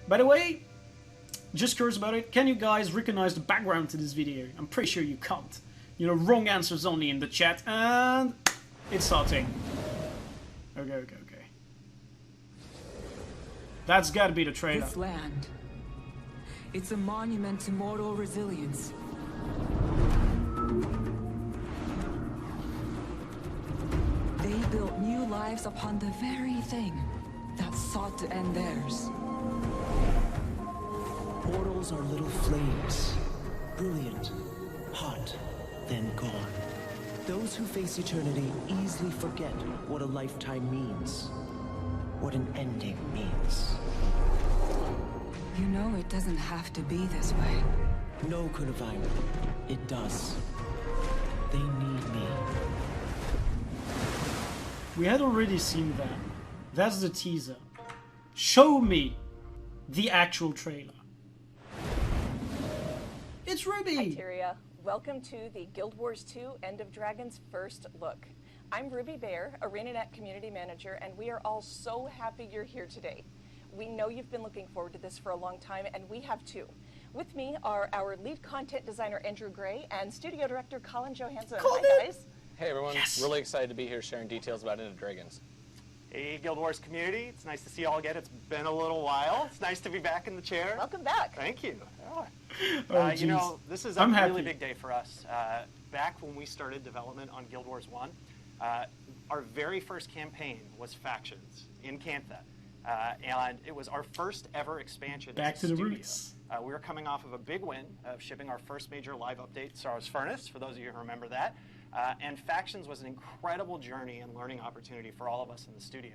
By the way, just curious about it, can you guys recognize the background to this video? I'm pretty sure you can't. You know, wrong answers only in the chat, and it's starting. Okay. That's gotta be the trailer. This land, it's a monument to mortal resilience. They built new lives upon the very thing that sought to end theirs. Portals are little flames, brilliant, hot, then gone. Those who face eternity easily forget what a lifetime means, what an ending means. You know it doesn't have to be this way. No, Cantha, it does. They need me. We had already seen that. That's the teaser. Show me the actual trailer. It's Ruby! Hi, Tyria. Welcome to the Guild Wars 2 End of Dragons first look. I'm Ruby Bear, ArenaNet Community Manager, and we are all so happy you're here today. We know you've been looking forward to this for a long time, and we have too. With me are our lead content designer, Andrew Gray, and studio director, Colin Johansson. Hi, guys. Hey, everyone. Yes. Really excited to be here sharing details about End of Dragons. Hey, Guild Wars community. It's nice to see you all again. It's been a little while. It's nice to be back in the chair. Welcome back. Thank you. Oh, you know, this is a I'm really happy. big day for us. Back when we started development on Guild Wars 1, our very first campaign was Factions in Cantha. And it was our first ever expansion. Back as to a the studio. roots. We were coming off of a big win of shipping our first major live update, Star Wars Furnace, for those of you who remember that. And Factions was an incredible journey and learning opportunity for all of us in the studio.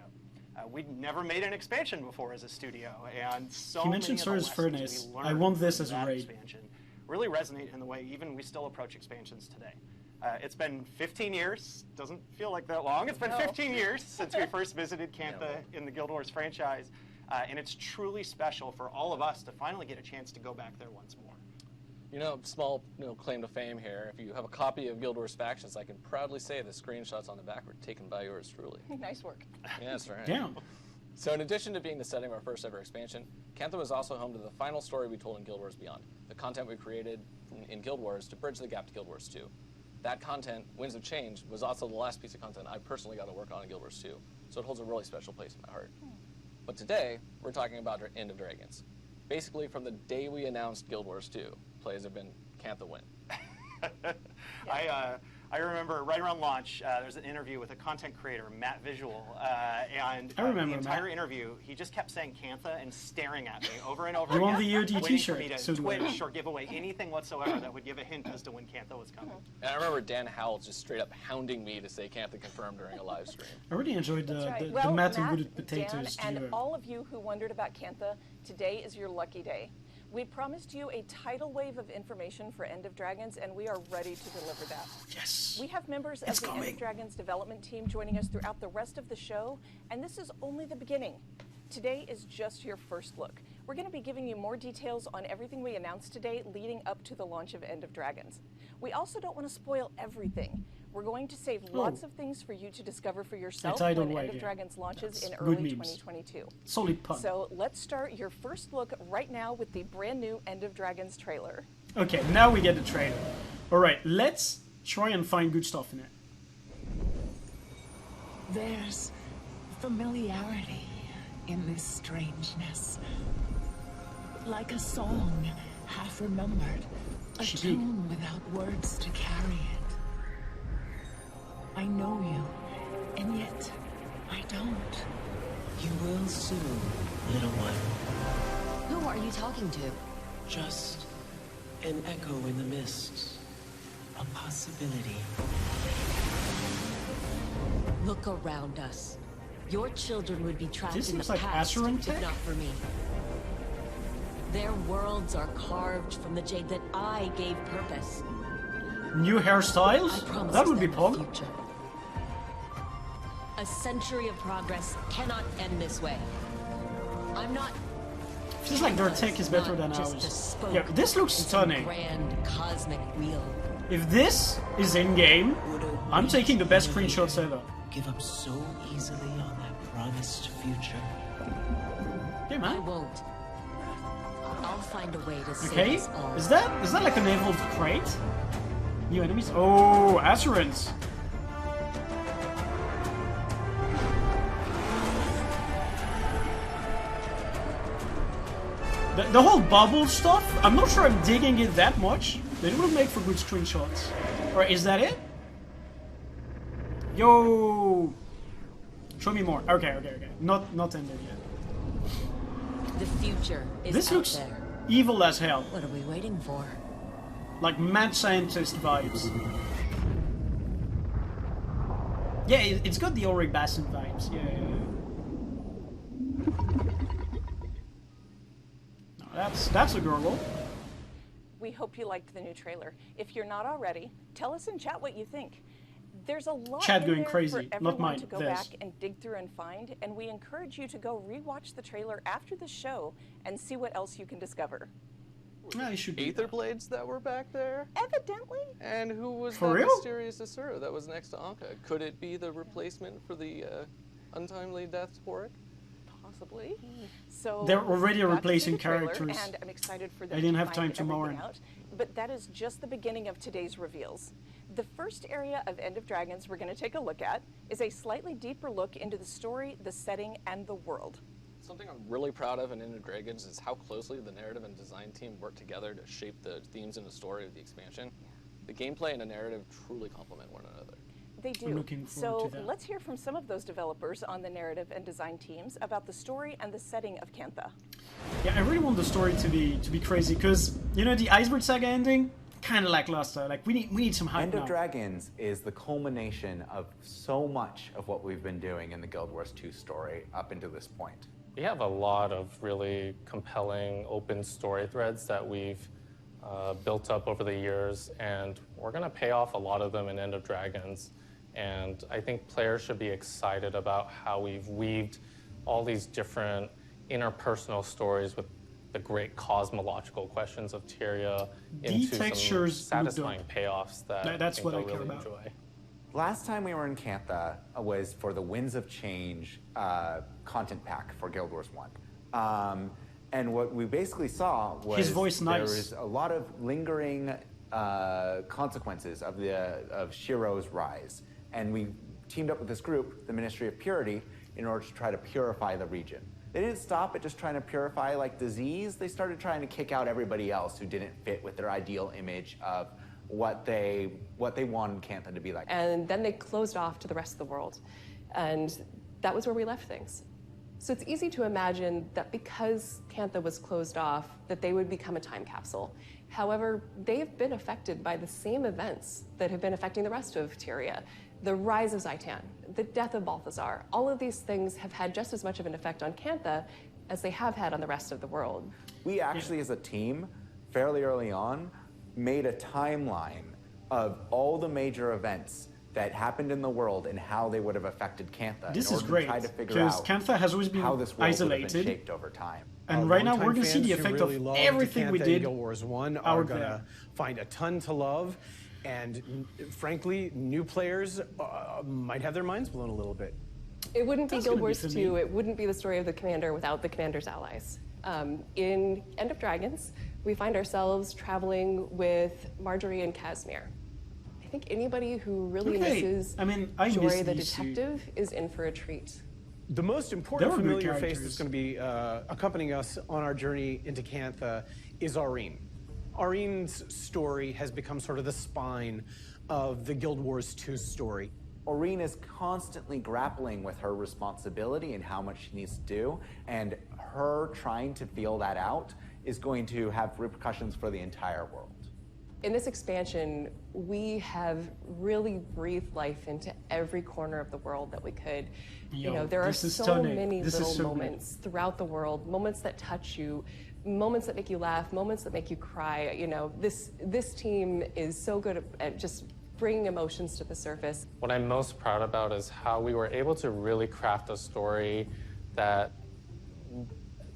We'd never made an expansion before as a studio, and so He many mentioned of the Star Wars lessons Furnace. we I learned want this from as a that raid. expansion really resonate in the way even we still approach expansions today. It's been 15 years. Doesn't feel like that long. It's been 15 years since we first visited Cantha in the Guild Wars franchise, and it's truly special for all of us to finally get a chance to go back there once more. You know, small claim to fame here. If you have a copy of Guild Wars Factions, I can proudly say the screenshots on the back were taken by yours truly. Nice work. Yeah, that's right. Damn. So in addition to being the setting of our first ever expansion, Cantha was also home to the final story we told in Guild Wars Beyond, the content we created in Guild Wars to bridge the gap to Guild Wars 2. That content, Winds of Change, was also the last piece of content I personally got to work on in Guild Wars 2, so it holds a really special place in my heart. But today, we're talking about End of Dragons. Basically, from the day we announced Guild Wars 2, plays have been Cantha win. I remember right around launch, there was an interview with a content creator, Matt Visual, and I remember the entire Matt. interview, he just kept saying Cantha and staring at me over and over You again. want the EOD waiting t-shirt, for me to so do I. twitch or give away anything whatsoever that would give a hint as to when Cantha was coming. And I remember Dan Howell just straight up hounding me to say Cantha confirmed during a live stream. I really enjoyed That's right. the Well, Matt and Matt, Wooded Potatoes Dan, duo. and all of you who wondered about Cantha, today is your lucky day. We promised you a tidal wave of information for End of Dragons, and we are ready to deliver that. Yes. We have members It's of the End coming. of Dragons development team joining us throughout the rest of the show, and this is only the beginning. Today is just your first look. We're going to be giving you more details on everything we announced today leading up to the launch of End of Dragons. We also don't want to spoil everything. We're going to save lots of things for you to discover for yourself when tidal End wave, of yeah. Dragons launches That's in good early memes. 2022. Solid pun. So let's start your first look right now with the brand new End of Dragons trailer. Okay, now we get the trailer. Alright, let's try and find good stuff in it. There's familiarity in this strangeness. Like a song half remembered, a She- tune without words to carry it. I know you, and yet I don't. You will soon, little one. Who are you talking to? Just an echo in the mist. A possibility. Look around us. Your children would be trapped This in the seems like past Acheron if tech? not for me. Their worlds are carved from the jade that I gave purpose. New I hairstyles? promise That would be them a pog. future. A century of progress cannot end this way. I'm not. Feels like their tech is better than ours. Yeah, this looks stunning. Grand cosmic wheel. If this is in-game, Would a I'm weak taking the best innovator screenshots ever. Give up so easily on that promised future. Okay, I man. won't. I'll find a way to save Okay, us all. is that like an evolved crate? New enemies? Oh, Assurance. The whole bubble stuff, I'm not sure I'm digging it that much. They would make for good screenshots. Or is that it? Yo! Show me more. Okay. Not ended yet. The future is This out looks there. evil as hell. What are we waiting for? Like mad scientist vibes. Yeah, it's got the Ulrich Basson vibes. Yeah. No, that's a gurgle. We hope you liked the new trailer. If you're not already, tell us in chat what you think. There's a lot Chat in going there crazy, for not everyone mine, to go theirs. back and dig through and find, and we encourage you to go rewatch the trailer after the show and see what else you can discover. I should do Aether that. blades that were back there? Evidently. And who was For that real? mysterious Asura that was next to Anka? Could it be the replacement for the untimely death Porrick? Possibly. So They're already got to see replacing the trailer, characters. and I'm excited for them I didn't to have find time to mow everything in. out. But that is just the beginning of today's reveals. The first area of End of Dragons we're going to take a look at is a slightly deeper look into the story, the setting, and the world. Something I'm really proud of in End of Dragons is how closely the narrative and design team worked together to shape the themes and the story of the expansion. The gameplay and the narrative truly complement one another. They do. I'm looking forward So to that. let's hear from some of those developers on the narrative and design teams about the story and the setting of Cantha. Yeah, I really want the story to be crazy because you know the Iceberg Saga ending, kind of lackluster. Like we need some hype End now. of Dragons is the culmination of so much of what we've been doing in the Guild Wars 2 story up until this point. We have a lot of really compelling open story threads that we've built up over the years, and we're going to pay off a lot of them in End of Dragons. And I think players should be excited about how we've weaved all these different interpersonal stories with the great cosmological questions of Tyria into some textures look satisfying dope. payoffs that That's I think what I they'll care really about. enjoy. Last time we were in Cantha was for the Winds of Change content pack for Guild Wars 1. And what we basically saw was His voice there nice. was a lot of lingering consequences of Shiro's rise. And we teamed up with this group, the Ministry of Purity, in order to try to purify the region. They didn't stop at just trying to purify like disease. They started trying to kick out everybody else who didn't fit with their ideal image of what they wanted Cantha to be like. And then they closed off to the rest of the world. And that was where we left things. So it's easy to imagine that because Cantha was closed off, that they would become a time capsule. However, they've been affected by the same events that have been affecting the rest of Tyria. The rise of Zaitan, the death of Balthazar, all of these things have had just as much of an effect on Cantha as they have had on the rest of the world. We actually, as a team, fairly early on, made a timeline of all the major events that happened in the world and how they would have affected Cantha This in is order great to try to figure because out Cantha has always been how this world would have been isolated, shaped over time. and right now we're Longtime gonna see the fans who effect really of loved everything we Cantha did in Guild Wars 1 out are there. gonna find a ton to love, and frankly, new players might have their minds blown a little bit. It wouldn't be That's Guild gonna be Wars for 2, me. it wouldn't be the story of the commander without the commander's allies. In End of Dragons, we find ourselves traveling with Marjorie and Casimir. I think anybody who really Okay, misses I mean, I Jory miss the these two. detective is in for a treat. The most important They were good familiar face characters. that's going to be accompanying us on our journey into Cantha is Aurene. Aurene's story has become sort of the spine of the Guild Wars 2 story. Aurene is constantly grappling with her responsibility and how much she needs to do, and her trying to feel that out is going to have repercussions for the entire world. In this expansion, we have really breathed life into every corner of the world that we could. Yo, You know, there are this is so stunning. many This is little so good. moments throughout the world, moments that touch you, moments that make you laugh, moments that make you cry. You know, this team is so good at just bringing emotions to the surface. What I'm most proud about is how we were able to really craft a story that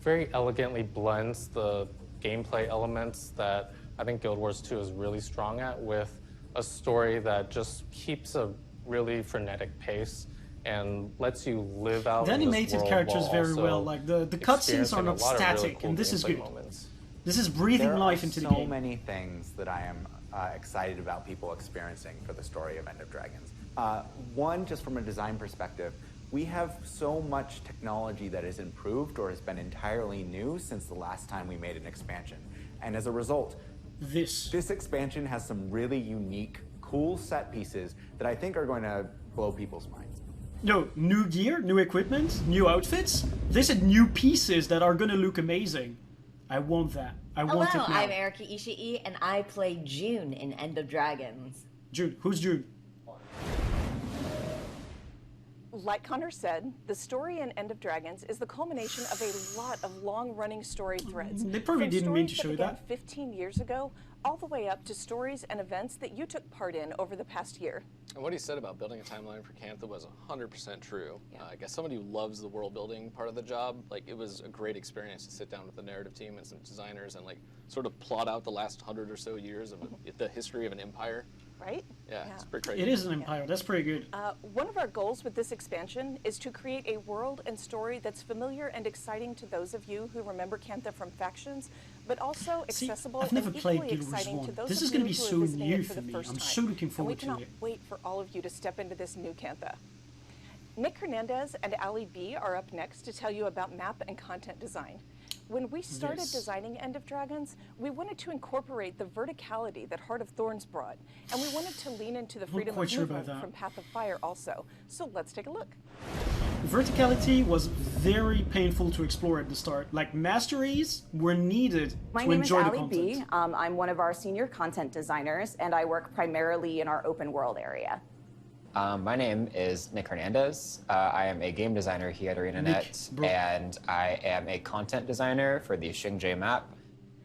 very elegantly blends the gameplay elements that I think Guild Wars 2 is really strong at, with a story that just keeps a really frenetic pace and lets you live out The in this animated world characters while very also well. Like the cutscenes are experiencing a not lot of really static, cool and this is gameplay good. moments. This is breathing There life are into the so game. many things that I am excited about people experiencing for the story of End of Dragons. One, just from a design perspective, we have so much technology that is improved or has been entirely new since the last time we made an expansion. And as a result, this expansion has some really unique, cool set pieces that I think are going to blow people's minds. No, new gear, new equipment, new outfits. They said new pieces that are gonna look amazing. I want that. I want it Hello, now. I'm Erika Ishii, and I play June in End of Dragons. June, who's June? Like Connor said, the story in End of Dragons is the culmination of a lot of long-running story threads. They probably From didn't mean to stories show began that. 15 years ago, all the way up to stories and events that you took part in over the past year. And what he said about building a timeline for Cantha was 100% true. I guess somebody who loves the world building part of the job, like it was a great experience to sit down with the narrative team and some designers and like sort of plot out the last 100 or so years of the history of an empire. Right? Yeah, it's pretty crazy. It is an empire. That's pretty good. One of our goals with this expansion is to create a world and story that's familiar and exciting to those of you who remember Cantha from factions, but also accessible I've never and played equally Guild Wars exciting 1. to those This of is you gonna be who are so visiting new it for for the me. first I'm time. so looking And forward we to cannot it. wait for all of you to step into this new Cantha. Nick Hernandez and Ali B are up next to tell you about map and content design. When we started Yes. designing End of Dragons, we wanted to incorporate the verticality that Heart of Thorns brought, and we wanted to lean into the freedom quite of sure about movement that. from Path of Fire also. So let's take a look. Verticality was very painful to explore at the start. Like, masteries were needed My to name is enjoy the Ali content. B. I'm one of our senior content designers, and I work primarily in our open world area. My name is Nick Hernandez. I am a game designer here at ArenaNet, and I am a content designer for the Xingjie map.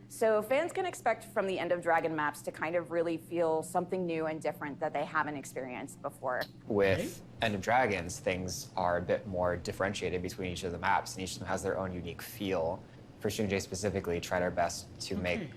So fans can expect from the End of Dragon maps to kind of really feel something new and different that they haven't experienced before. With End of Dragons, things are a bit more differentiated between each of the maps, and each of them has their own unique feel. For Xingjie specifically, tried our best to make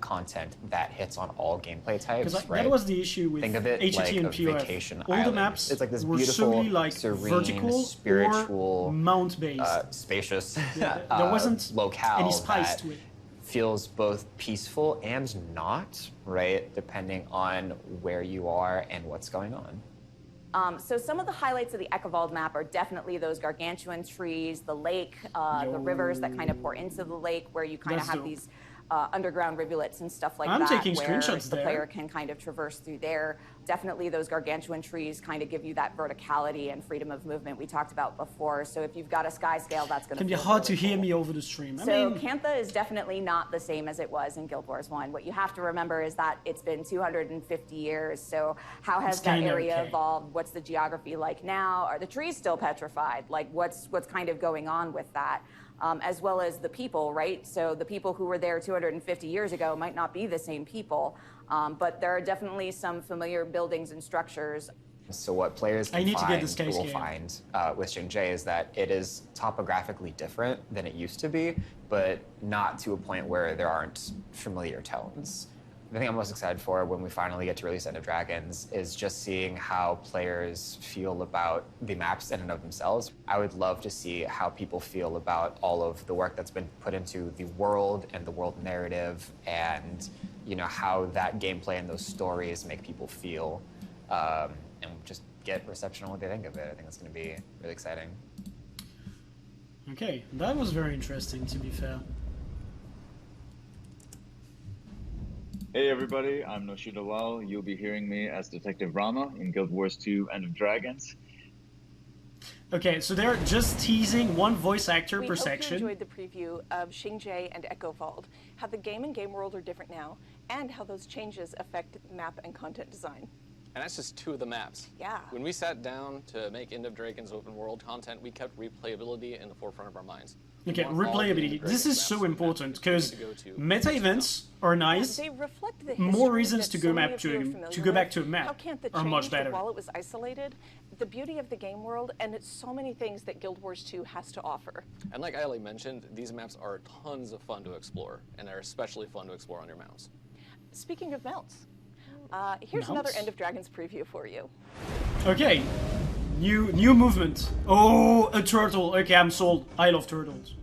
content that hits on all gameplay types. Because right? that was the issue with Think of it HT like and a POF. vacation All island. the maps It's like this were beautiful, solely like serene, vertical spiritual, or mount-based. spacious there wasn't locale any spice that to it. feels both peaceful and not, right? Depending on where you are and what's going on. So some of the highlights of the Ekavald map are definitely those gargantuan trees, the lake, the rivers that kind of pour into the lake, where you kind of That's have dope. these underground rivulets and stuff like I'm that, taking where screenshots the there. player can kind of traverse through there. Definitely those gargantuan trees kind of give you that verticality and freedom of movement we talked about before. So if you've got a sky scale, that's going It can be feel hard really to hear me over the stream. I So mean, Cantha is definitely not the same as it was in Guild Wars 1. What you have to remember is that it's been 250 years. So how has It's that kinda area okay. evolved? What's the geography like now? Are the trees still petrified? Like what's kind of going on with that? As well as the people, right? So the people who were there 250 years ago might not be the same people, but there are definitely some familiar buildings and structures. So what players I can need to get find, this guy's will game. find with Xingjie is that it is topographically different than it used to be, but not to a point where there aren't familiar tones. The thing I'm most excited for when we finally get to release End of Dragons is just seeing how players feel about the maps in and of themselves. I would love to see how people feel about all of the work that's been put into the world and the world narrative, and you know how that gameplay and those stories make people feel, and just get reception on what they think of it. I think it's going to be really exciting. okay, that was very interesting, to be fair. Hey everybody, I'm Noshid Lal. You'll be hearing me as Detective Rama in Guild Wars 2 End of Dragons. Okay, so they're just teasing one voice actor We per hope section. you enjoyed the preview of Xingjie and Ekavald, how the game and game world are different now, and how those changes affect map and content design. And that's just two of the maps. Yeah. When we sat down to make End of Dragons open world content, we kept replayability in the forefront of our minds. Okay, We want all the End of replayability. This Dragons is maps so to be important maps because to go to. meta events are nice. They reflect the More history reasons that to so go many map of you are to familiar go back with, to a map how Cantha are much changed better. while it was isolated, the beauty of the game world, and it's so many things that Guild Wars 2 has to offer. And like Ali mentioned, these maps are tons of fun to explore, and they're especially fun to explore on your mounts. Speaking of mounts, here's another End of Dragons preview for you. Okay, new movement. Oh, a turtle. Okay, I'm sold. I love turtles.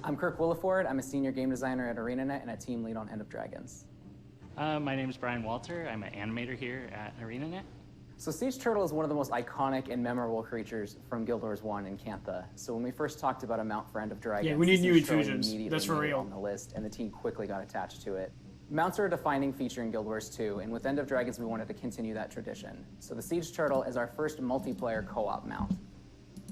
I'm Kirk Williford. I'm a senior game designer at ArenaNet and a team lead on End of Dragons. My name is Brian Walter. I'm an animator here at ArenaNet. So Siege Turtle is one of the most iconic and memorable creatures from Guild Wars 1 and Cantha. So when we first talked about a mount for End of Dragons, yeah, we need new Siege Turtle infusions. immediately That's for made it real. on the list, and the team quickly got attached to it. Mounts are a defining feature in Guild Wars 2, and with End of Dragons, we wanted to continue that tradition. So the Siege Turtle is our first multiplayer co-op mount.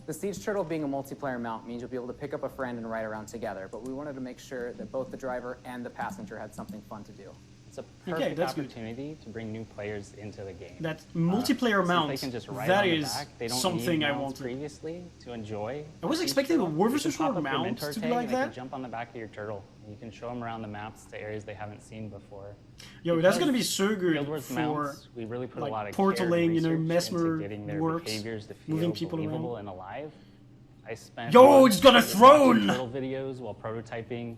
The Siege Turtle being a multiplayer mount means you'll be able to pick up a friend and ride around together, but we wanted to make sure that both the driver and the passenger had something fun to do. It's a perfect opportunity to bring new players into the game. That multiplayer mount, they can just ride that on the is back. They don't something need I mounts wanted. previously to enjoy. I was Siege expecting a Turtle. War You vs. can pop Sword up your mount mentor to be tag, like and they that. can jump on the back of your turtle. You can show them around the maps to areas they haven't seen before. Yo, that's gonna be so good Guild Wars for mounts, we really put like a lot of portaling, you know, care and research mesmer into getting their works, behaviors to feel moving people believable around. and alive. I spent Yo, months it's got a watching throne! turtle videos while prototyping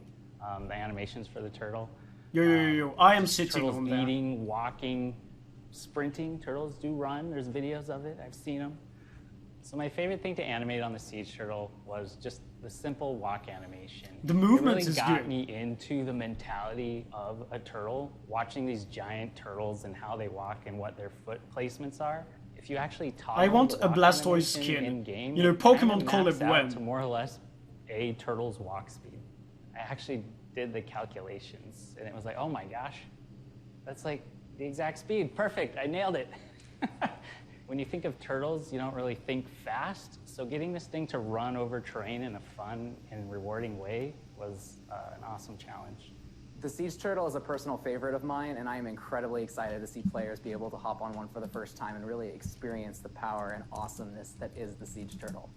the animations for the turtle. Yo, I am sitting Turtles on that. eating, walking, sprinting. Turtles do run. There's videos of it. I've seen them. So my favorite thing to animate on the Siege Turtle was just the simple walk animation. The movement it really is got good. me into the mentality of a turtle, watching these giant turtles and how they walk and what their foot placements are. If you actually toggle I want the a walk Blastoise animation skin. in-game, You know, it kind Pokemon of call maps it out when. to more or less a turtle's walk speed. I actually did the calculations, and it was like, oh my gosh, that's like the exact speed. Perfect, I nailed it. When you think of turtles, you don't really think fast, so getting this thing to run over terrain in a fun and rewarding way was an awesome challenge. The Siege Turtle is a personal favorite of mine, and I am incredibly excited to see players be able to hop on one for the first time and really experience the power and awesomeness that is the Siege Turtle.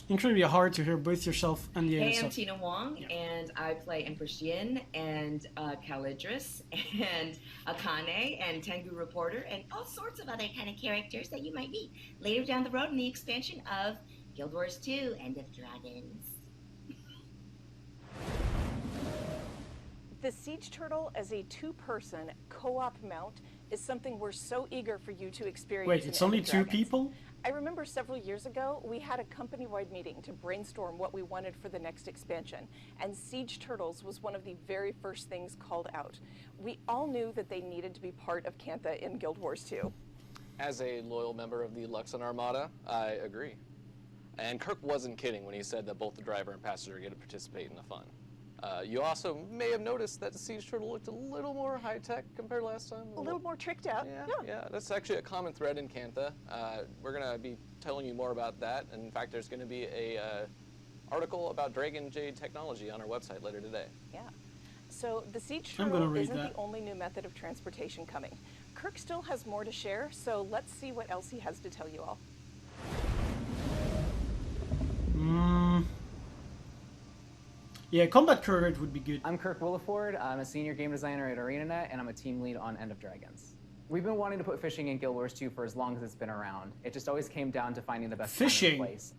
Incredibly hard to hear both yourself and the other Hey, I'm stuff. Tina Wong, and I play Empress Yin and Calidris and Akane and Tengu Reporter and all sorts of other kind of characters that you might meet later down the road in the expansion of Guild Wars 2 End of Dragons. The Siege Turtle as a two-person co-op mount is something we're so eager for you to experience. Wait, in it's End only of two Dragons. people? I remember several years ago, we had a company-wide meeting to brainstorm what we wanted for the next expansion, and Siege Turtles was one of the very first things called out. We all knew that they needed to be part of Cantha in Guild Wars 2. As a loyal member of the Luxon Armada, I agree. And Kirk wasn't kidding when he said that both the driver and passenger get to participate in the fun. You also may have noticed that the Siege Turtle looked a little more high-tech compared to last time. A little more tricked out. Yeah, that's actually a common thread in Cantha. We're going to be telling you more about that. And in fact, there's going to be a article about Dragon Jade technology on our website later today. Yeah. So the Siege I'm gonna Turtle read isn't that. the only new method of transportation coming. Kirk still has more to share, so let's see what else he has to tell you all. Yeah, combat courage would be good. I'm Kirk Williford. I'm a senior game designer at ArenaNet, and I'm a team lead on End of Dragons. We've been wanting to put fishing in Guild Wars 2 for as long as it's been around. It just always came down to finding the best time Fishing. and place.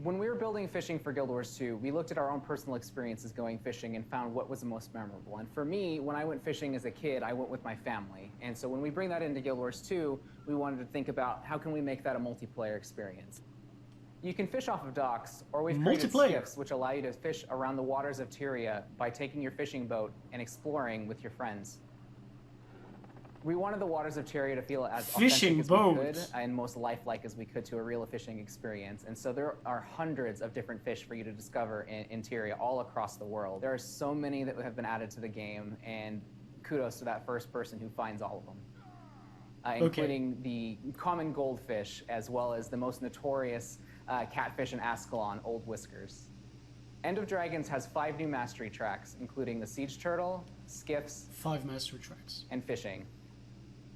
When we were building fishing for Guild Wars 2, we looked at our own personal experiences going fishing and found what was the most memorable. And for me, when I went fishing as a kid, I went with my family. And so when we bring that into Guild Wars 2, we wanted to think about how can we make that a multiplayer experience. You can fish off of docks, or we've created Multiplayer. skiffs which allow you to fish around the waters of Tyria by taking your fishing boat and exploring with your friends. We wanted the waters of Tyria to feel as Fishing authentic as boat. we could and most lifelike as we could to a real fishing experience. And so there are hundreds of different fish for you to discover in Tyria all across the world. There are so many that have been added to the game, and kudos to that first person who finds all of them. Including the common goldfish, as well as the most notorious catfish in Ascalon, Old Whiskers. End of Dragons has 5 new mastery tracks, including the Siege Turtle, skiffs, 5 mastery tracks, and fishing,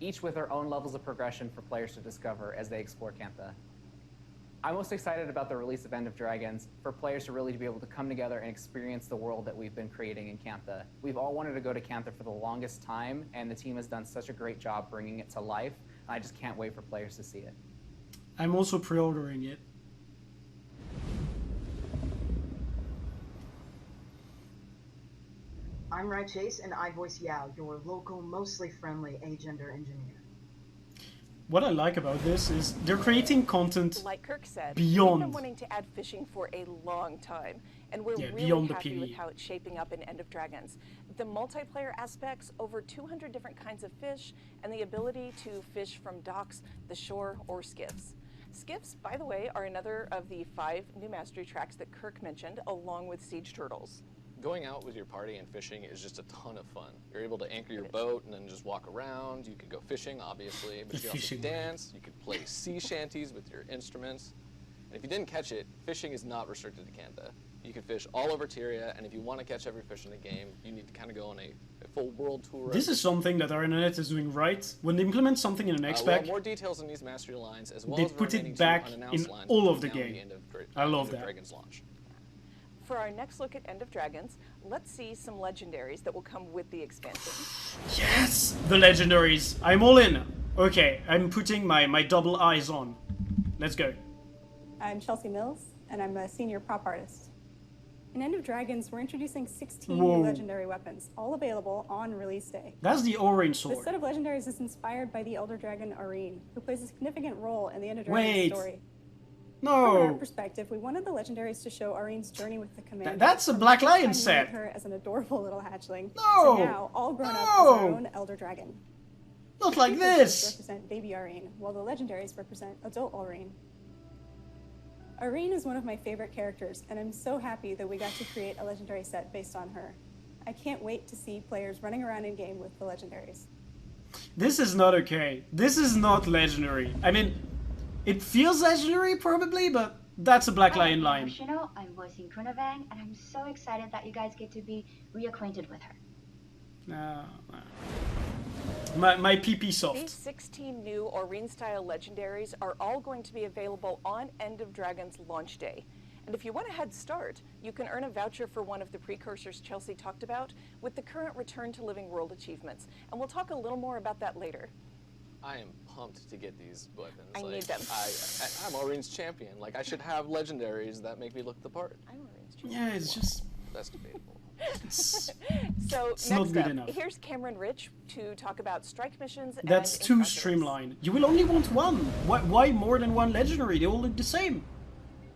each with their own levels of progression for players to discover as they explore Cantha. I'm most excited about the release of End of Dragons for players to really be able to come together and experience the world that we've been creating in Cantha. We've all wanted to go to Cantha for the longest time, and the team has done such a great job bringing it to life. I just can't wait for players to see it. I'm also pre-ordering it. I'm Rai Chase, and I voice Yao, your local, mostly friendly agender engineer. what I like about this is they're creating content Like Kirk said, beyond. we've been wanting to add fishing for a long time, and we're really beyond the happy with PvE. how it's shaping up in End of Dragons. The multiplayer aspects, over 200 different kinds of fish, and the ability to fish from docks, the shore, or skiffs. Skiffs, by the way, are another of the 5 new mastery tracks that Kirk mentioned, along with siege turtles. Going out with your party and fishing is just a ton of fun. You're able to anchor your boat and then just walk around. You could go fishing, obviously, but you can also dance. You could play sea shanties with your instruments. And if you didn't catch it, fishing is not restricted to Cantha. You can fish all over Tyria, and if you want to catch every fish in the game, you need to kind of go on a full world tour. This is something that our internet is doing right. When they implement something in an We'll X-Pack, have more details in these mastery lines, as well they as the put it remaining 2 back unannounced in lines all between of the now and game. end of I love End of that. Dragon's launch. For our next look at End of Dragons, let's see some legendaries that will come with the expansion. Yes! The legendaries. I'm all in. Okay, I'm putting my double eyes on. Let's go. I'm Chelsea Mills, and I'm a senior prop artist. In End of Dragons, we're introducing 16 Whoa. new legendary weapons, all available on release day. That's the orange This sword. set of legendaries is inspired by the Elder Dragon Arene, who plays a significant role in the End of Dragons Wait. story. No. From our perspective, we wanted the legendaries to show Arene's journey with the Commander. That's a From Black the first Lion time we met set. her as an adorable little hatchling. No. To now, all grown up as our No. own Elder Dragon. Not like Precursors this. represent baby Arene, while the legendaries represent adult Arene. Arene is one of my favorite characters, and I'm so happy that we got to create a legendary set based on her. I can't wait to see players running around in game with the legendaries. This is not okay. This is not legendary. I mean, it feels legendary probably, but that's a Black Lion line. Yoshino, I'm voicing Krunavang, and I'm so excited that you guys get to be reacquainted with her. No. My PP These soft. 16 new Arene-style legendaries are all going to be available on End of Dragons launch day. And if you want a head start, you can earn a voucher for one of the precursors Chelsea talked about with the current Return to Living World achievements. And we'll talk a little more about that later. I am pumped to get these weapons. I need them. I'm Arene's champion. Like, I should have legendaries that make me look the part. I'm Arene's champion. Yeah, it's just... That's debatable. So It's not next good up, enough. here's Cameron Rich to talk about strike missions That's and too encounters. streamlined. You will only want one. Why more than one legendary? They all look the same.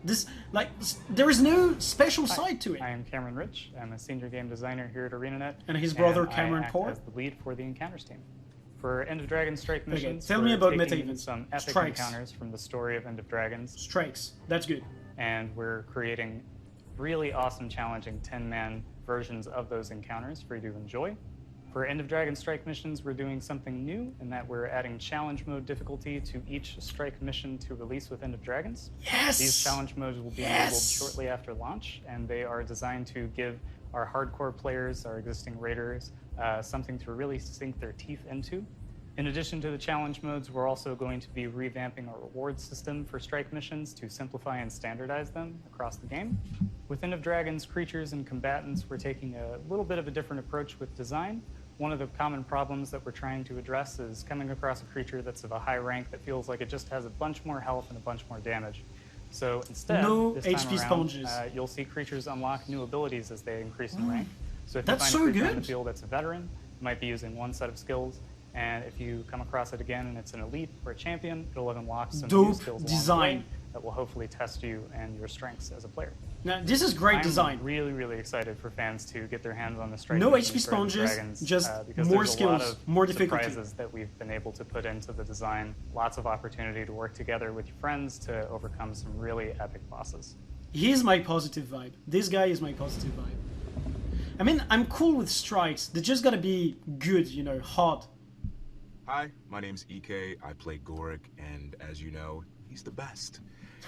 There is no special side to it. I am Cameron Rich. I'm a senior game designer here at ArenaNet. And his brother I Cameron act Core? as the lead for the encounters team. For End of Dragons strike missions, tell me we're about meta taking events. some epic Strikes. encounters from the story of End of Dragons. Strikes. That's good. And we're creating really awesome, challenging 10-man versions of those encounters for you to enjoy. For End of Dragon strike missions, we're doing something new in that we're adding challenge mode difficulty to each strike mission to release with End of Dragons. Yes! These challenge modes will be enabled shortly after launch, and they are designed to give our hardcore players, our existing raiders, something to really sink their teeth into. In addition to the challenge modes, we're also going to be revamping our reward system for strike missions to simplify and standardize them across the game. With End of Dragons creatures and combatants, we're taking a little bit of a different approach with design. One of the common problems that we're trying to address is coming across a creature that's of a high rank that feels like it just has a bunch more health and a bunch more damage. So instead, No this time HP around, sponges. You'll see creatures unlock new abilities as they increase in rank. So if That's you so find a creature on good. the field that's a veteran, you might be using one set of skills, and if you come across it again and it's an elite or a champion, it'll unlock some new Dope skills along the design. way that will hopefully test you and your strengths as a player. Now, this is great I'm design. really, really excited for fans to get their hands on the strike. No missions HP for End of sponges, Dragons, just because more there's a lot skills, of more difficulty. surprises that we've been able to put into the design. Lots of opportunity to work together with your friends to overcome some really epic bosses. He's my positive vibe. This guy is my positive vibe. I mean, I'm cool with strikes. They just gotta be good, you know, hard. Hi, my name's EK. I play Goric, and as you know, he's the best.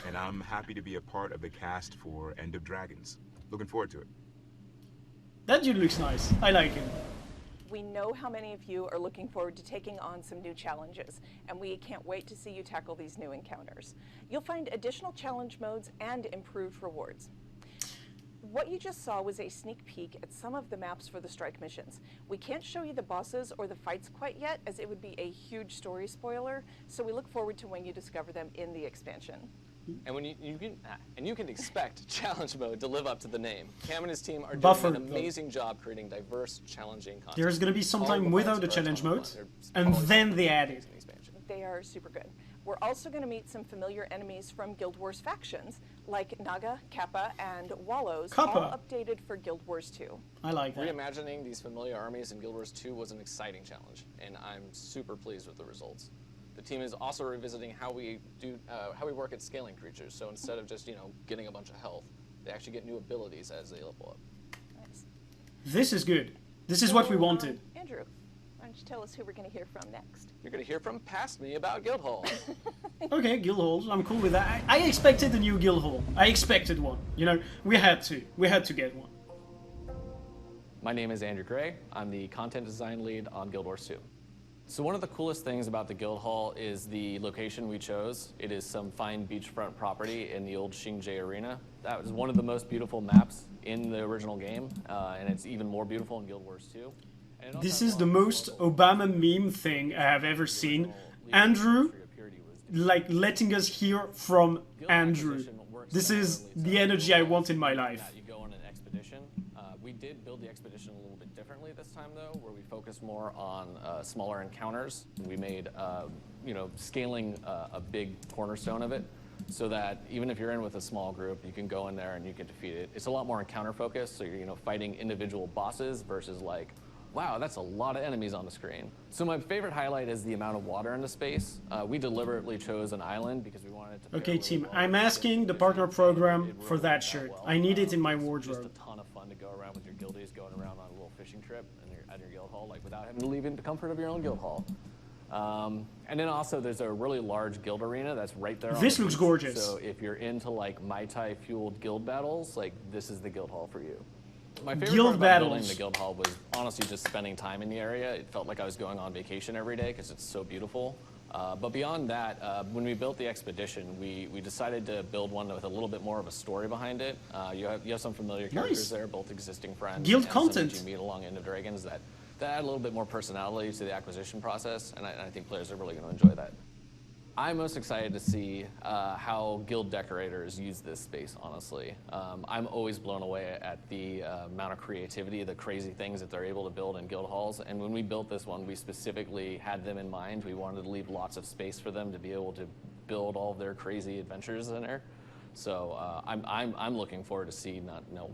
And I'm happy to be a part of the cast for End of Dragons. Looking forward to it. That dude looks nice. I like him. We know how many of you are looking forward to taking on some new challenges, and we can't wait to see you tackle these new encounters. You'll find additional challenge modes and improved rewards. What you just saw was a sneak peek at some of the maps for the strike missions. We can't show you the bosses or the fights quite yet, as it would be a huge story spoiler, so we look forward to when you discover them in the expansion. And when you can expect challenge mode to live up to the name. Cam and his team are doing Buffered, an though. amazing job creating diverse, challenging content. There's gonna be some All time the without fights the are a ton challenge of fun. mode, They're and always then fun they to add play it. in the expansion. They are super good. We're also going to meet some familiar enemies from Guild Wars factions, like Naga, Kappa, and Wallows, all updated for Guild Wars 2. I like that. Reimagining these familiar armies in Guild Wars 2 was an exciting challenge, and I'm super pleased with the results. The team is also revisiting how we work at scaling creatures. So instead of just getting a bunch of health, they actually get new abilities as they level up. Nice. This is good. This is what we wanted. Andrew, why don't you tell us who we're going to hear from next? You're going to hear from past me about guild halls. Okay, guild halls. I'm cool with that. I expected a new guild hall. I expected one. We had to. We had to get one. My name is Andrew Gray. I'm the content design lead on Guild Wars 2. So one of the coolest things about the guild hall is the location we chose. It is some fine beachfront property in the old Xingje Arena. That was one of the most beautiful maps in the original game, and it's even more beautiful in Guild Wars 2. This is the most Obama meme thing I have ever seen. Andrew, like letting us hear from Andrew. This is the energy I want in my life. You go on an expedition. We did build the expedition a little bit differently this time, though, where we focused more on smaller encounters. We made, scaling a big cornerstone of it, so that even if you're in with a small group, you can go in there and you can defeat it. It's a lot more encounter focused, so you're fighting individual bosses versus like, wow, that's a lot of enemies on the screen. So my favorite highlight is the amount of water in the space. We deliberately chose an island because we wanted to. Okay, team, I'm asking the partner program for that shirt. I need it in my wardrobe. Just a ton of fun to go around with your guildies, going around on a little fishing trip at your guild hall, like without having to leave in the comfort of your own guild hall. And then also there's a really large guild arena that's right there. This looks gorgeous. So if you're into like Mai Tai fueled guild battles, like this is the guild hall for you. My favorite part about building the guild hall was honestly just spending time in the area. It felt like I was going on vacation every day because it's so beautiful. But beyond that, when we built the expedition, we decided to build one with a little bit more of a story behind it. You have some familiar characters there, both existing friends guild and content some that you meet along End of Dragons that add a little bit more personality to the acquisition process, and I think players are really going to enjoy that. I'm most excited to see how guild decorators use this space, honestly. I'm always blown away at the amount of creativity, the crazy things that they're able to build in guild halls. And when we built this one, we specifically had them in mind. We wanted to leave lots of space for them to be able to build all of their crazy adventures in there. So I'm looking forward to see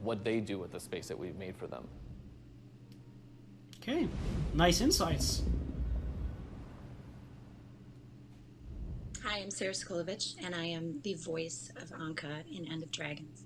what they do with the space that we've made for them. Okay, nice insights. Hi, I'm Sarah Skolovich, and I am the voice of Anka in End of Dragons.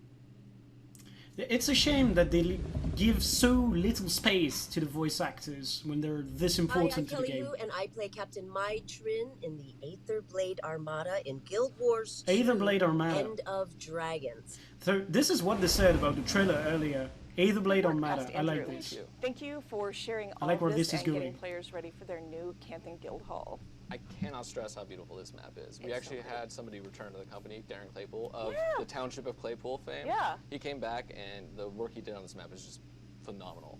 It's a shame that they give so little space to the voice actors when they're this important to the game. Hi, I'm Kelly Hu, and I play Captain Mai Trin in the Aether Blade Armada in Guild Wars 2, Aether Blade Armada. End of Dragons. So this is what they said about the trailer earlier. Aether Blade Armada. I like this. Thank you for sharing all like where of this this is and getting going. players ready for their new Cantha Guild Hall. I cannot stress how beautiful this map is. We It's actually so good. had somebody return to the company, Darren Claypool of Yeah. the Township of Claypool fame. Yeah. He came back, and the work he did on this map is just phenomenal.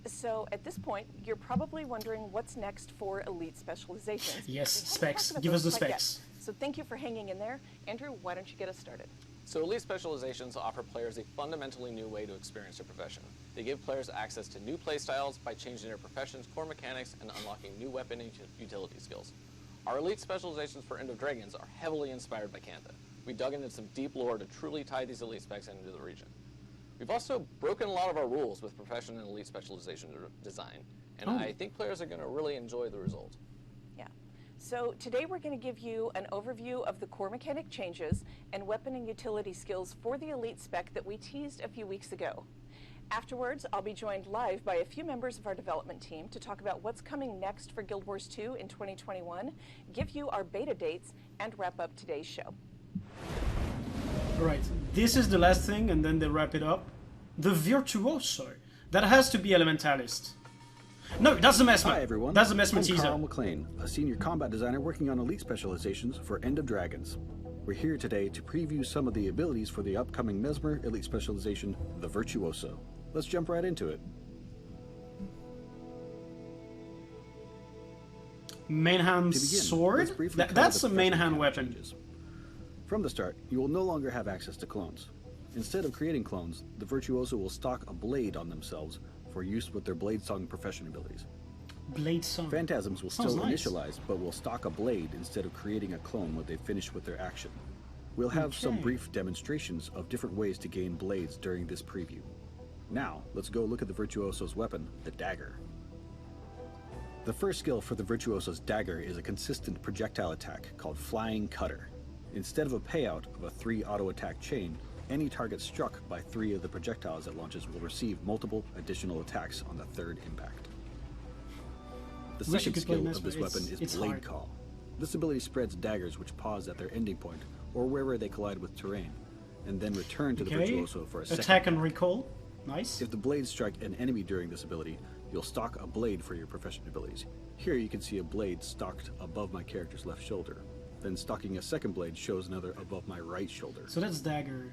So at this point, you're probably wondering what's next for Elite Specializations. Yes, We haven't specs. talked about Give us those the quite yet. specs. So thank you for hanging in there. Andrew, why don't you get us started? So Elite Specializations offer players a fundamentally new way to experience their profession. They give players access to new playstyles by changing their profession's core mechanics and unlocking new weapon and utility skills. Our Elite Specializations for End of Dragons are heavily inspired by Cantha. We dug into some deep lore to truly tie these Elite specs into the region. We've also broken a lot of our rules with Profession and Elite Specialization design, and I think players are going to really enjoy the result. Yeah. So today we're going to give you an overview of the core mechanic changes and weapon and utility skills for the Elite spec that we teased a few weeks ago. Afterwards, I'll be joined live by a few members of our development team to talk about what's coming next for Guild Wars 2 in 2021, give you our beta dates, and wrap up today's show. Alright, this is the last thing, and then they wrap it up. The Virtuoso. That has to be Elementalist. No, that's the Mesmer. Hi everyone. That's the Mesmer I'm teaser. Carl McLean, a senior combat designer working on Elite Specializations for End of Dragons. We're here today to preview some of the abilities for the upcoming Mesmer Elite Specialization, the Virtuoso. Let's jump right into it. Main hand To begin, sword? let's briefly cover That's the a main professional hand weapon. changes. From the start, you will no longer have access to clones. Instead of creating clones, the Virtuoso will stock a blade on themselves for use with their blade song profession abilities. Blade Song. Phantasms will Sounds still nice. initialize, but will stock a blade instead of creating a clone when they finish with their action. We'll have some Okay. brief demonstrations of different ways to gain blades during this preview. Now, let's go look at the Virtuoso's weapon, the dagger. The first skill for the Virtuoso's dagger is a consistent projectile attack called Flying Cutter. Instead of a payout of a 3 auto attack chain, any target struck by 3 of the projectiles it launches will receive multiple additional attacks on the 3rd impact. The Wish you second could play skill Mesmer. of this weapon It's is Blade hard. Call. This ability spreads daggers which pause at their ending point or wherever they collide with terrain, and then return to the Okay. Virtuoso for a second Attack and recall. Nice. If the blades strike an enemy during this ability, you'll stock a blade for your proficient abilities. Here you can see a blade stocked above my character's left shoulder. Then stocking a second blade shows another above my right shoulder. So that's dagger.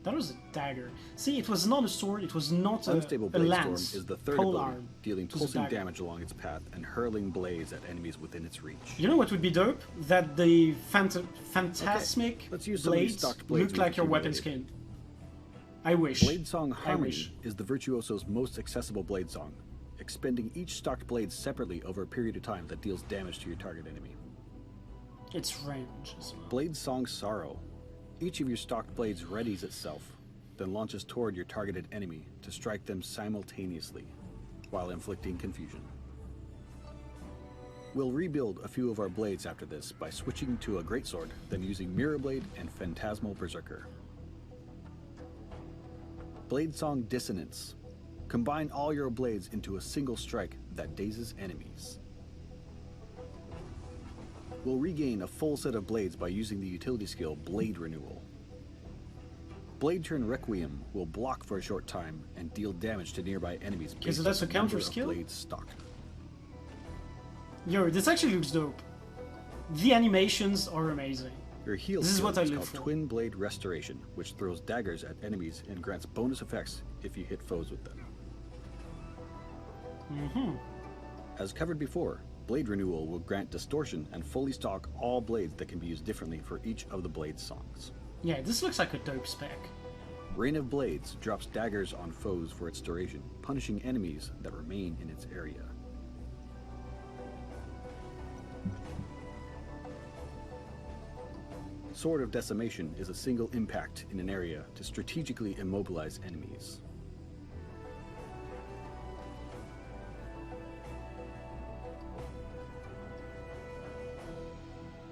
That was a dagger. See, it was not a sword, it was not a, Unstable a Blade lance. Storm is the third Pole ability, arm. dealing It was a pulsing dagger. damage along its path and hurling blades at enemies within its reach. You know what would be dope? That the phantasmic let's use some of these blades stocked blades look like your we've weapon accumulated. skin. I wish. Blade Song I Harmony wish. is the Virtuoso's most accessible blade song, expending each stocked blade separately over a period of time that deals damage to your target enemy. It's range as well. Blade Song Sorrow. Each of your stocked blades readies itself, then launches toward your targeted enemy to strike them simultaneously, while inflicting confusion. We'll rebuild a few of our blades after this by switching to a greatsword, then using Mirror Blade and Phantasmal Berserker. Blade Song Dissonance. Combine all your blades into a single strike that dazes enemies. We'll regain a full set of blades by using the utility skill Blade Renewal. Blade Turn Requiem will block for a short time and deal damage to nearby enemies Okay, so based that's on a the number counter of skill? blades stocked. Yo, this actually looks dope. The animations are amazing. Your heal This is skill what I is live called for. Twin Blade Restoration, which throws daggers at enemies and grants bonus effects if you hit foes with them. As covered before, Blade Renewal will grant distortion and fully stock all blades that can be used differently for each of the blade songs. Yeah, this looks like a dope spec. Rain of Blades drops daggers on foes for its duration, punishing enemies that remain in its area. Sword of Decimation is a single impact in an area to strategically immobilize enemies.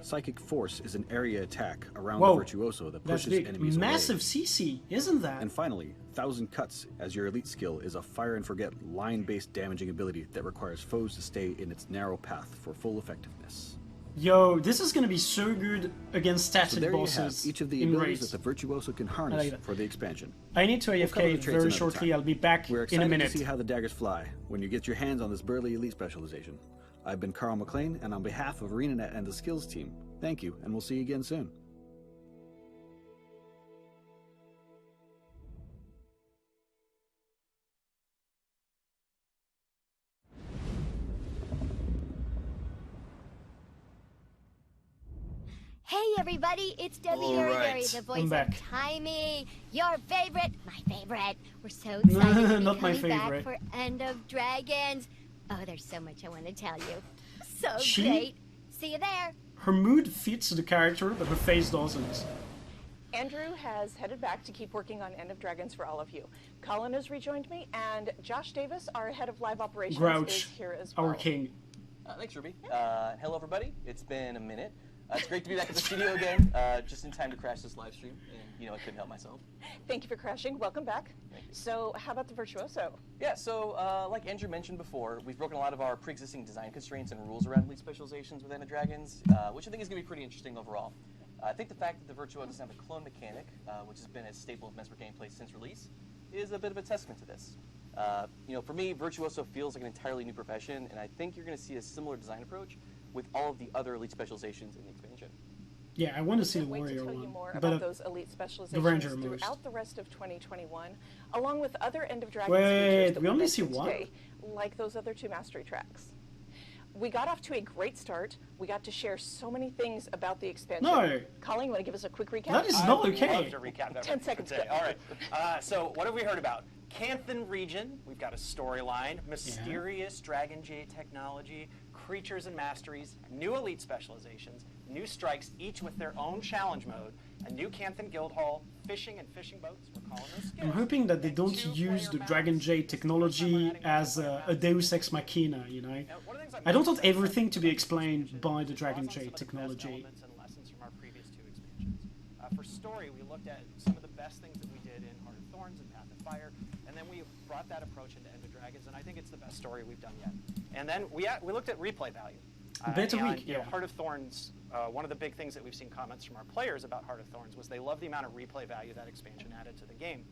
Psychic Force is an area attack around Whoa, the Virtuoso that that's pushes big. enemies Massive away. CC, isn't that? And finally, Thousand Cuts as your elite skill is a fire and forget line-based damaging ability that requires foes to stay in its narrow path for full effectiveness. Yo, this is gonna be so good against So static there you have bosses each of the in abilities raids. that the Virtuoso can I harness like that. for the expansion. I need to We'll cover AFK the traits very another shortly. time. I'll be back We're in excited a minute. to see how the daggers fly when you get your hands on this burly elite specialization. I've been Carl McLean, and on behalf of ArenaNet and the Skills team, thank you, and we'll see you again soon. Hey everybody, it's Debbie All Derry, right, the I'm voice back. of Timey, your favorite, my favorite. We're so excited to be Not my coming back favorite. for End of Dragons. Oh, there's so much I want to tell you. So She- great. See you there. Her mood fits the character, but her face doesn't. Andrew has headed back to keep working on End of Dragons for all of you. Colin has rejoined me, and Josh Davis, our head of live operations, Grouch, is here as well. our king. Thanks, Ruby. Hello, everybody. It's been a minute. It's great to be back at the studio again, just in time to crash this live stream, and I couldn't help myself. Thank you for crashing. Welcome back. So, how about the Virtuoso? Yeah, so like Andrew mentioned before, we've broken a lot of our pre-existing design constraints and rules around elite specializations with End of Dragons, which I think is going to be pretty interesting overall. I think the fact that the Virtuoso doesn't have a clone mechanic, which has been a staple of Mesmer gameplay since release, is a bit of a testament to this. For me, Virtuoso feels like an entirely new profession, and I think you're going to see a similar design approach with all of the other elite specializations in the expansion. Yeah, I want to see the Can't wait warrior to tell you one, more but about those elite specializations ranger most. throughout the rest of 2021, along with other End of Dragons Wait, features that we only see mentioned one? today, like those other 2 mastery tracks. We got off to a great start. We got to share so many things about the expansion. No. Colin, you want to give us a quick recap? That is not okay. I would love to recap that. 10 seconds. All right. So what have we heard about? Cantha region. We've got a storyline. Mysterious Dragon Jade technology. Creatures and masteries. New elite specializations. New strikes, each with their own challenge mode. A new Cantha guild hall. Fishing and fishing boats. We're calling those skills. I'm hoping that they don't use the Dragon Jade technology as a Deus Ex Machina, you know? I don't want everything to be explained by the Dragon Jade technology. For story, we looked at some of the best things that we did in Heart of Thorns and Path of Fire, and then we brought that approach into End of Dragons, and I think it's the best story we've done yet. And then we looked at replay value. Heart of Thorns, one of the big things that we've seen comments from our players about Heart of Thorns was they love the amount of replay value that expansion added to the game.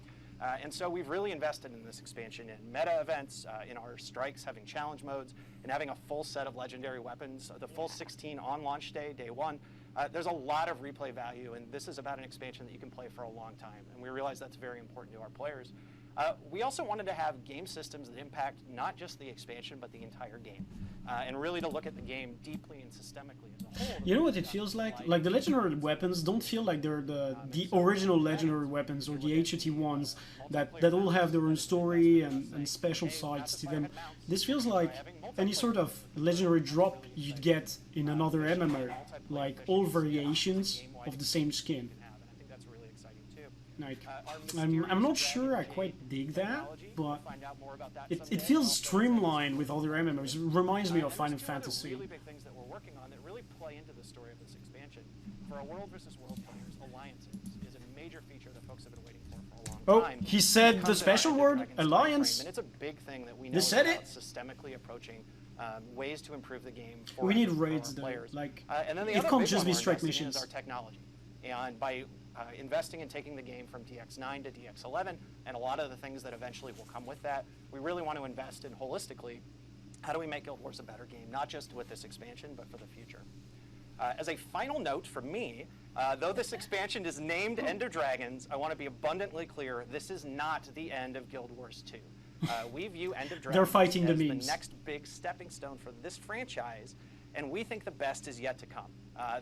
And so we've really invested in this expansion in meta events, in our strikes, having challenge modes, and having a full set of legendary weapons, the full 16 on launch day, day one. There's a lot of replay value, and this is about an expansion that you can play for a long time, and we realize that's very important to our players. We also wanted to have game systems that impact not just the expansion, but the entire game, and really to look at the game deeply and systemically as a whole. You know what it feels like? Like the legendary weapons don't feel like they're the original legendary weapons or the HOT ones that all have their own story and special sides to them. This feels like any sort of legendary drop you'd get in another MMO, like all variations of the same skin. Like, I'm not sure I quite dig that, but it feels streamlined with other MMOs. It reminds me of Final Fantasy. Really big things that we're working on that really play into the story of this expansion. For our world versus world players, alliances is a major feature that folks have been waiting for a long time. Oh, he said the special word, alliance. And it's a big thing that we know said about it. Systemically approaching ways to improve the game for We need our raids though. players. Like, And then the it other can't big just one be we're strike investing in missions. is our technology. And by investing in taking the game from DX9 to DX11 and a lot of the things that eventually will come with that, we really want to invest in holistically how do we make Guild Wars a better game, not just with this expansion, but for the future. As a final note from me, though this expansion is named End of Dragons, I want to be abundantly clear, this is not the end of Guild Wars 2. We view End of Dragons They're fighting the as memes. the next big stepping stone for this franchise, and we think the best is yet to come.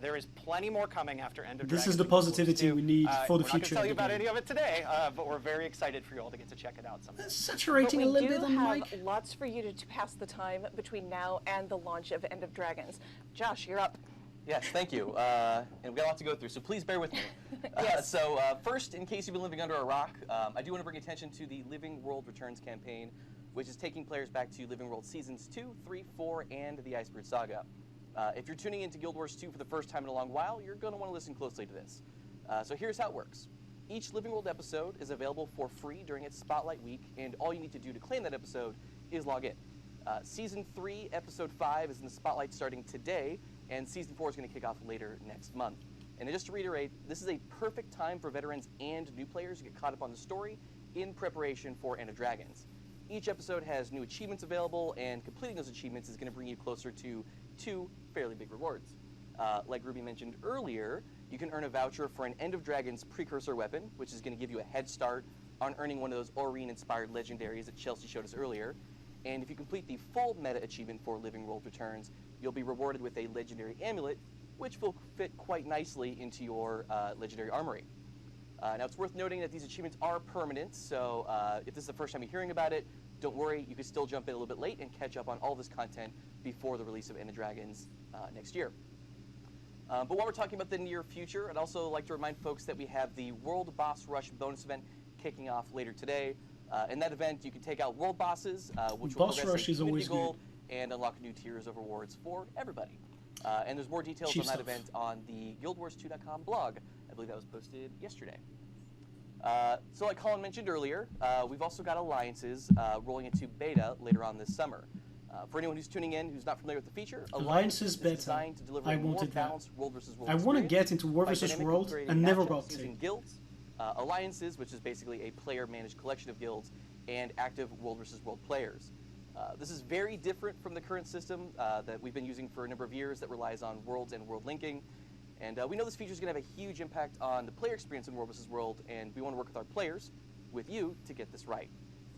There is plenty more coming after End of Dragons. This is the positivity we need for the We're future. not going to tell you of the about game. any of it today, but we're very excited for you all to get to check it out someday. Saturating a little bit on the But we mic. do have lots for you to pass the time between now and the launch of End of Dragons. Josh, you're up. Yes, thank you. And we've got a lot to go through, so please bear with me. First, in case you've been living under a rock, I do want to bring attention to the Living World Returns campaign, which is taking players back to Living World Seasons 2, 3, 4, and the Iceberg Saga. If you're tuning into Guild Wars 2 for the first time in a long while, you're going to want to listen closely to this. So here's how it works. Each Living World episode is available for free during its Spotlight Week, and all you need to do to claim that episode is log in. Season 3, Episode 5 is in the Spotlight starting today, and Season 4 is going to kick off later next month. And just to reiterate, this is a perfect time for veterans and new players to get caught up on the story in preparation for End of Dragons. Each episode has new achievements available, and completing those achievements is going to bring you closer to 2 fairly big rewards. Like Ruby mentioned earlier, you can earn a voucher for an End of Dragons precursor weapon, which is going to give you a head start on earning one of those Aurene-inspired legendaries that Chelsea showed us earlier. And if you complete the full meta achievement for Living World Returns, you'll be rewarded with a legendary amulet, which will fit quite nicely into your legendary armory. Now, it's worth noting that these achievements are permanent, so if this is the first time you're hearing about it, don't worry, you can still jump in a little bit late and catch up on all this content before the release of End of Dragons next year. But while we're talking about the near future, I'd also like to remind folks that we have the World Boss Rush bonus event kicking off later today. In that event, you can take out world bosses, which will Boss progress Rush a is always community goal good. and unlock new tiers of rewards for everybody. And there's more details Cheap on that stuff. event on the GuildWars2.com blog. I believe that was posted yesterday. So like Colin mentioned earlier, we've also got alliances rolling into beta later on this summer. For anyone who's tuning in who's not familiar with the feature, Alliances is beta. designed to deliver I a more wanted that. balanced world versus world I want to experience get into War by vs. dynamically World creating and never matchups got to. using guilds, alliances, which is basically a player-managed collection of guilds, and active world versus world players. This is very different from the current system that we've been using for a number of years that relies on worlds and world linking. And we know this feature is going to have a huge impact on the player experience in World vs. World, and we want to work with our players, with you, to get this right.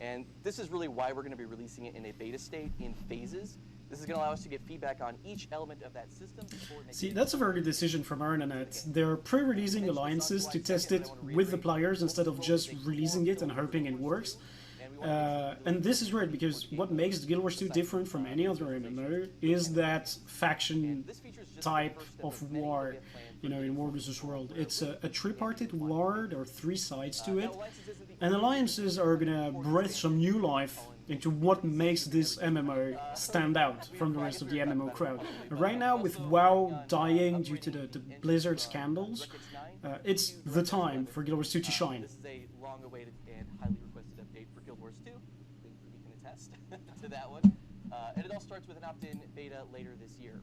And this is really why we're going to be releasing it in a beta state in phases, This is going to allow us to get feedback on each element of that system. See, that's a very good decision from Arnanet. They're pre-releasing alliances to test it with the players instead of just releasing it and hoping it works. And this is great because what makes Guild Wars 2 different from any other MMO is that faction type of war, you know, in War vs. World. It's a tripartite war, there are 3 sides to it, and alliances are gonna breathe some new life into what makes this MMO stand out from the rest of the MMO crowd. Right now, with WoW dying due to the Blizzard scandals, it's the time for Guild Wars 2 to shine. This is a long-awaited and highly requested update for Guild Wars 2. I think Ruby can attest to that one. And it all starts with an opt-in beta later this year.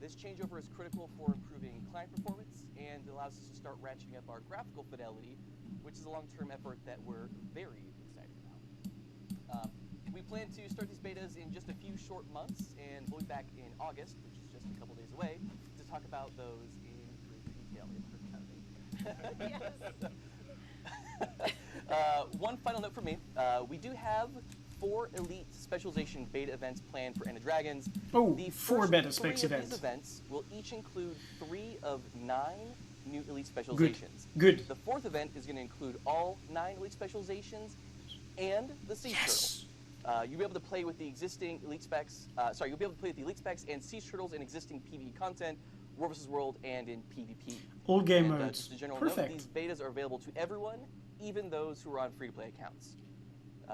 This changeover is critical for improving client performance and allows us to start ratcheting up our graphical fidelity, which is a long-term effort that we're very excited about. We plan to start these betas in just a few short months, and we'll be back in August, which is just a couple days away, to talk about those in greater detail. One final note from me. We do have 4 elite specialization beta events planned for End of Dragons. Oh, the 4 beta specs events. events. These events will each include 3 of 9 new elite specializations. Good. The 4th event is going to include all 9 elite specializations and the Sea Turtle. You'll be able to play with the existing elite specs. You'll be able to play with the elite specs and Sea Turtles in existing PvE content, War vs. World, and in PvP. All game and, modes. Just a general Perfect. note, these betas are available to everyone, even those who are on free-to-play accounts.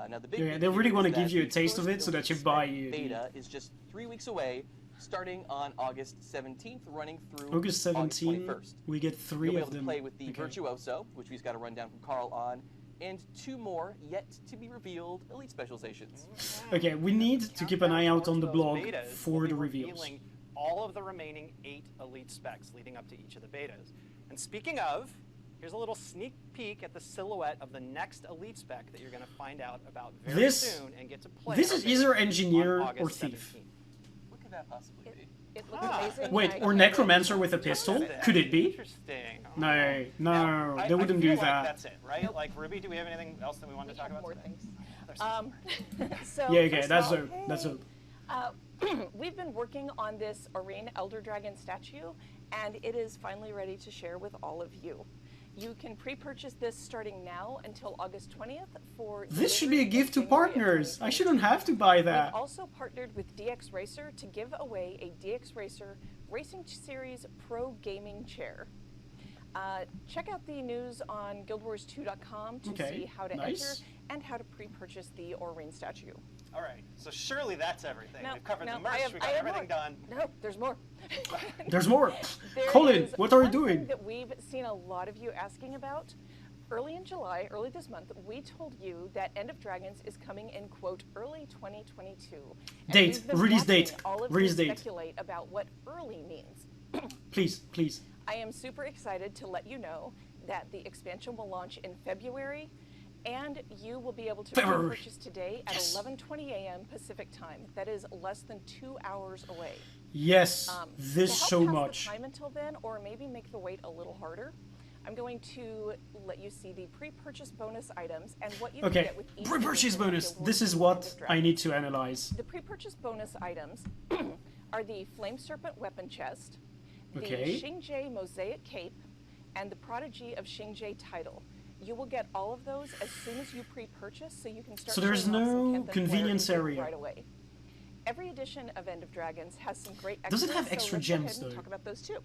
Now the big Yeah, thing they really here want to is give that you a the taste of first it so that you elite buy spec it. Beta is just 3 weeks away, starting on August 17th, running through August 17th, 21st. we get 3 You'll be of able them. to play with the Okay. Virtuoso, which we've got a rundown from Carl on, and 2 more yet to be revealed elite specializations. Okay, we need to keep an eye out on the blog Betas for will the be reveals. revealing all of the remaining 8 elite specs leading up to each of the betas. And speaking of, here's a little sneak peek at the silhouette of the next elite spec that you're going to find out about very soon and get to play. This is either engineer on or August thief. 17th. What could that possibly be? It looks amazing. Wait, or necromancer with a pistol? Could it be? Interesting. No, no, I they wouldn't feel do like that. that's it, right? Like, Ruby, do we have anything else that we wanted to talk about today? So Yeah, okay, first that's of all, dope. That's dope. We've been working on this Arene Elder Dragon statue, and it is finally ready to share with all of you. You can pre-purchase this starting now until August 20th for This should be a delivery gift to in January of partners. I shouldn't have to buy We've that. also partnered with DX Racer to give away a DX Racer Racing Series Pro Gaming Chair. Check out the news on guildwars2.com to see how to enter and how to pre-purchase the Aurene statue. All right, so surely that's everything. No, We've covered no, the merch, we got have everything more. done. No, there's more. There's more. There Colin, is what are you one thing doing? that we've seen a lot of you asking about. Early in July, early this month, we told you that End of Dragons is coming in, quote, early 2022. And Date, we've been release watching date, all of release you date. speculate about what early means. Please, please. I am super excited to let you know that the expansion will launch in February, and you will be able to February. purchase today at 11:20 a.m. Pacific time. That is less than 2 hours away. Yes, To this help so pass much. the time until then, or maybe make the wait a little harder, I'm going to let you see the pre-purchase bonus items and what you can Okay, get with each pre-purchase edition of bonus. Guild Wars This is 2 what End of I Dragons. need to analyze. The pre-purchase bonus items are the Flame Serpent weapon chest, the Okay. Xingje Mosaic Cape, and the Prodigy of Xingje title. You will get all of those as soon as you pre-purchase, so you can start. So there's showing off some no Cantha flair convenience in Guild area. right away. Every edition of End of Dragons has some great. Does it extras, have extra so let's gems, go ahead and though? talk about those too.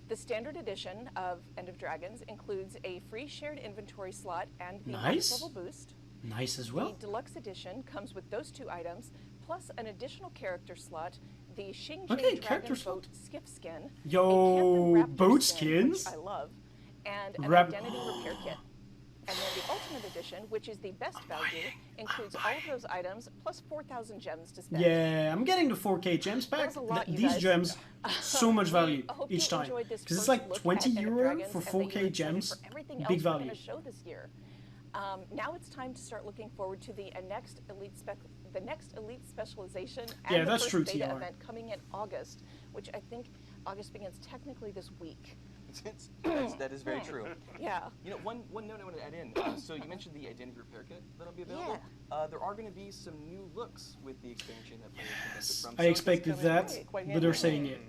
The standard edition of End of Dragons includes a free shared inventory slot and the Nice. level boost. Nice as well. The deluxe edition comes with those 2 items, plus an additional character slot, the Xingje Okay, Dragon character slot. Boat Skiff Skin, Yo, a Cantha Raptor boat skin, skins? which I love, and an Rap- identity repair kit. And then the Ultimate Edition, which is the best value, includes all of those items, plus 4,000 gems to spend. Yeah, I'm getting the 4K gems That pack. was a lot, you These guys. gems, so much value I hope each you time. enjoyed this Because it's first like look 20 at End of euro Dragons for and that 4K you're excited gems. for everything Big else we're value. gonna show this year. Now it's time to start looking forward to the next elite specialization and Yeah, the that's first true, beta TR. event coming in August, which I think August begins technically this week. That is very true. Yeah. You know, one note I want to add in. So you mentioned the identity repair kit that'll be available. There are going to be some new looks with the expansion that players can benefit from. I expected that, but they're saying it.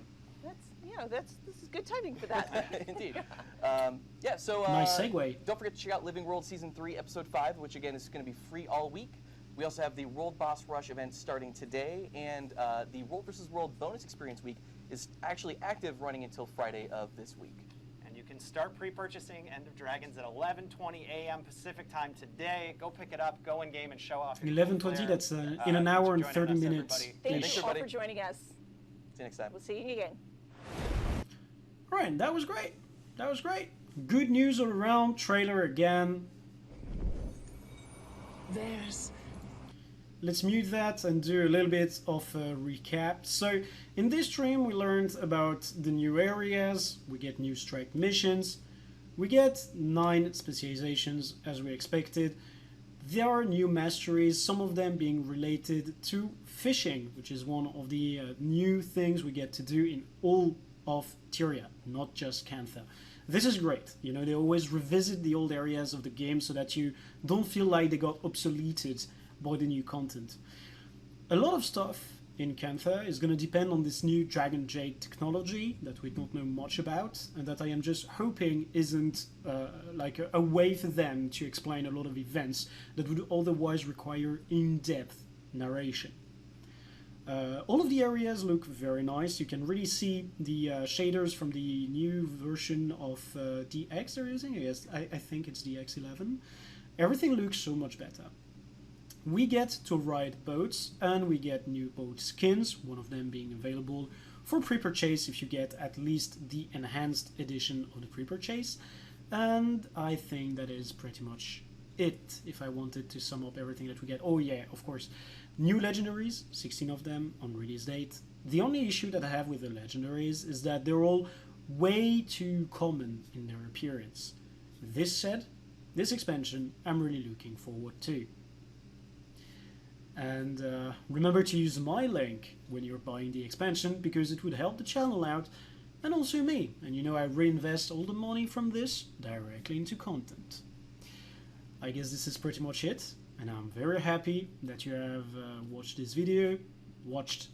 This is good timing for that. Indeed. Yeah. So nice segue. Don't forget to check out Living World Season 3, Episode 5, which again is going to be free all week. We also have the World Boss Rush event starting today, and the World vs. World Bonus Experience Week is actually active, running until Friday of this week. And you can start pre-purchasing End of Dragons at 11:20 a.m. Pacific time today. Go pick it up, go in game, and show off. 11:20. That's in an hour and 30 minutes. Thank you all for joining us. See you next time. We'll see you again. All right, that was great. That was great. Good news all around. Trailer again. Let's mute that and do a little bit of a recap. So, in this stream, we learned about the new areas, we get new strike missions, we get 9 specializations as we expected. There are new masteries, some of them being related to fishing, which is one of the new things we get to do in all of Tyria, not just Cantha. This is great. You know, they always revisit the old areas of the game so that you don't feel like they got obsoleted by the new content. A lot of stuff in Cantha is going to depend on this new Dragon Jade technology that we don't know much about, and that I am just hoping isn't like a way for them to explain a lot of events that would otherwise require in-depth narration. All of the areas look very nice. You can really see the shaders from the new version of DX they're using. I think it's DX11. Everything looks so much better. We get to ride boats, and we get new boat skins, one of them being available for pre-purchase if you get at least the enhanced edition of the pre-purchase. And I think that is pretty much it, if I wanted to sum up everything that we get. Oh yeah, of course. New legendaries, 16 of them on release date. The only issue that I have with the legendaries is that they're all way too common in their appearance. This said, this expansion I'm really looking forward to. And remember to use my link when you're buying the expansion, because it would help the channel out and also me. And you know, I reinvest all the money from this directly into content. I guess this is pretty much it, and I'm very happy that you have watched this video, watched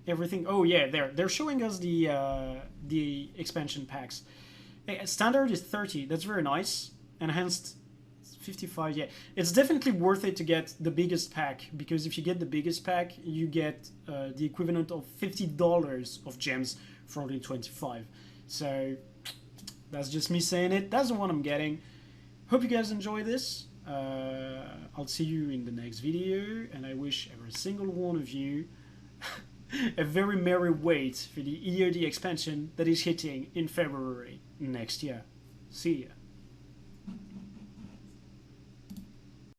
everything. Oh yeah, they're showing us the expansion packs. Hey, standard is 30, that's very nice. Enhanced 55, yeah. It's definitely worth it to get the biggest pack, because if you get the biggest pack, you get the equivalent of $50 of gems for only 25. So that's just me saying it. That's the one I'm getting. Hope you guys enjoy this. I'll see you in the next video, and I wish every single one of you a very merry wait for the EOD expansion that is hitting in February next year. See ya.